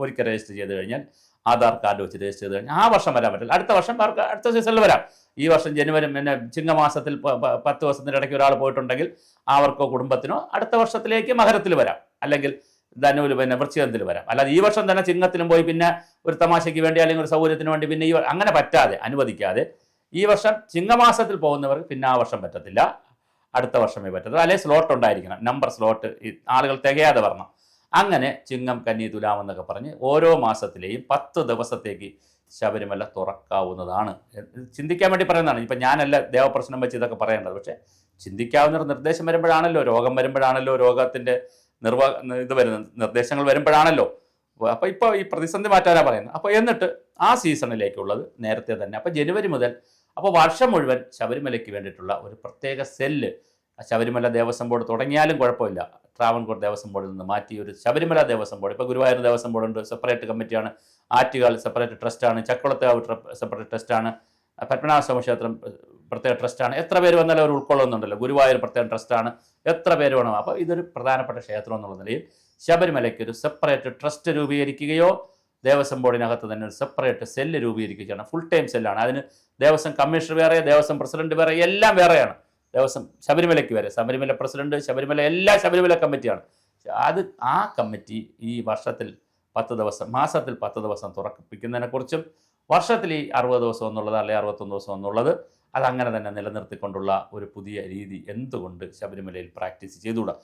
ഒരിക്കൽ രജിസ്റ്റർ ചെയ്ത് കഴിഞ്ഞാൽ ആധാർ കാർഡ് വെച്ച് രജിസ്റ്റർ ചെയ്ത് കഴിഞ്ഞാൽ ആ വർഷം വരാൻ പറ്റില്ല. അടുത്ത വർഷം അടുത്ത സീസണിൽ വരാം. ഈ വർഷം ജനുവരി പിന്നെ ചിങ്ങമാസത്തിൽ 10 ദിവസത്തിൻ്റെ ഇടയ്ക്ക് ഒരാൾ പോയിട്ടുണ്ടെങ്കിൽ അവർക്കോ കുടുംബത്തിനോ അടുത്ത വർഷത്തിലേക്ക് മകരത്തിൽ വരാം, അല്ലെങ്കിൽ ധനുവിൽ പിന്നെ വൃശ്ചികത്തിൽ വരാം. അല്ലാതെ ഈ വർഷം തന്നെ ചിങ്ങത്തിലും പോയി പിന്നെ ഒരു തമാശയ്ക്ക് വേണ്ടി അല്ലെങ്കിൽ ഒരു സൗകര്യത്തിന് വേണ്ടി പിന്നെ അങ്ങനെ പറ്റാതെ അനുവദിക്കാതെ ഈ വർഷം ചിങ്ങമാസത്തിൽ പോകുന്നവർക്ക് പിന്നെ ആ വർഷം പറ്റത്തില്ല, അടുത്ത വർഷമേ പറ്റത്തുള്ളൂ. അല്ലെങ്കിൽ സ്ലോട്ട് ഉണ്ടായിരിക്കണം, നമ്പർ സ്ലോട്ട് ആളുകൾ തികയാതെ വരണം. അങ്ങനെ ചിങ്ങം, കന്നി, തുലാം എന്നൊക്കെ പറഞ്ഞ് ഓരോ മാസത്തിലെയും 10 ദിവസത്തേക്ക് ശബരിമല തുറക്കാവുന്നതാണ്. ചിന്തിക്കാൻ വേണ്ടി പറയുന്നതാണ്. ഇപ്പം ഞാനല്ല ദേവപ്രശ്നം വെച്ച് ഇതൊക്കെ പറയേണ്ടത്, പക്ഷേ ചിന്തിക്കാവുന്നൊരു നിർദ്ദേശം വരുമ്പോഴാണല്ലോ, രോഗം വരുമ്പോഴാണല്ലോ, രോഗത്തിൻ്റെ ഇത് വരുന്നത്, നിർദ്ദേശങ്ങൾ വരുമ്പോഴാണല്ലോ. അപ്പോൾ ഇപ്പോൾ ഈ പ്രതിസന്ധി മാറ്റാനാണ് പറയുന്നത്. അപ്പോൾ എന്നിട്ട് ആ സീസണിലേക്കുള്ളത് നേരത്തെ തന്നെ, അപ്പോൾ ജനുവരി മുതൽ, അപ്പോൾ വർഷം മുഴുവൻ ശബരിമലയ്ക്ക് വേണ്ടിയിട്ടുള്ള ഒരു പ്രത്യേക സെല്ല് ശബരിമല ദേവസ്വം ബോർഡ് തുടങ്ങിയാലും കുഴപ്പമില്ല, ട്രാവൻകൂർ ദേവസ്വം ബോർഡിൽ നിന്ന് മാറ്റി ഒരു ശബരിമല ദേവസ്വം ബോർഡ്, ഇപ്പോൾ ഗുരുവായൂർ ദേവസ്വം ബോർഡുണ്ട്, സെപ്പറേറ്റ് കമ്മിറ്റിയാണ്, ആറ്റുകാൽ സെപ്പറേറ്റ് ട്രസ്റ്റാണ്, ചക്കുളത്താവ് സെപ്പറേറ്റ് ട്രസ്റ്റാണ്, പത്മനാഭസ്വാമി ക്ഷേത്രം പ്രത്യേക ട്രസ്റ്റാണ്. എത്ര പേര് വന്നാലും അവർ ഉൾക്കൊള്ളുന്നുണ്ടല്ലോ. ഗുരുവായൂർ പ്രത്യേക ട്രസ്റ്റാണ്, എത്ര പേര് വേണം. അപ്പോൾ ഇതൊരു പ്രധാനപ്പെട്ട ക്ഷേത്രം എന്നുള്ള നിലയിൽ ശബരിമലയ്ക്ക് ഒരു സെപ്പറേറ്റ് ട്രസ്റ്റ് രൂപീകരിക്കുകയോ ദേവസ്വം ബോർഡിനകത്ത് തന്നെ ഒരു സെപ്പറേറ്റ് സെല്ല് രൂപീകരിക്കുകയാണ്. ഫുൾ ടൈം സെല്ലാണ്. അതിന് ദേവസ്വം കമ്മീഷണർ വേറെ, ദേവസ്വം പ്രസിഡന്റ് വേറെ, എല്ലാം വേറെയാണ്. ദേവസ്വം ശബരിമലയ്ക്ക് വരെ ശബരിമല പ്രസിഡന്റ്, ശബരിമല എല്ലാ ശബരിമല കമ്മിറ്റിയാണ്. ആ കമ്മിറ്റി ഈ വർഷത്തിൽ 10 ദിവസം, മാസത്തിൽ 10 ദിവസം തുറപ്പിക്കുന്നതിനെക്കുറിച്ചും വർഷത്തിൽ ഈ 60 ദിവസം എന്നുള്ളത് അല്ലെങ്കിൽ 61 ദിവസം എന്നുള്ളത് അതങ്ങനെ തന്നെ നിലനിർത്തിക്കൊണ്ടുള്ള ഒരു പുതിയ രീതി എന്തുകൊണ്ട് ശബരിമലയിൽ പ്രാക്ടീസ് ചെയ്തുകൂടാ?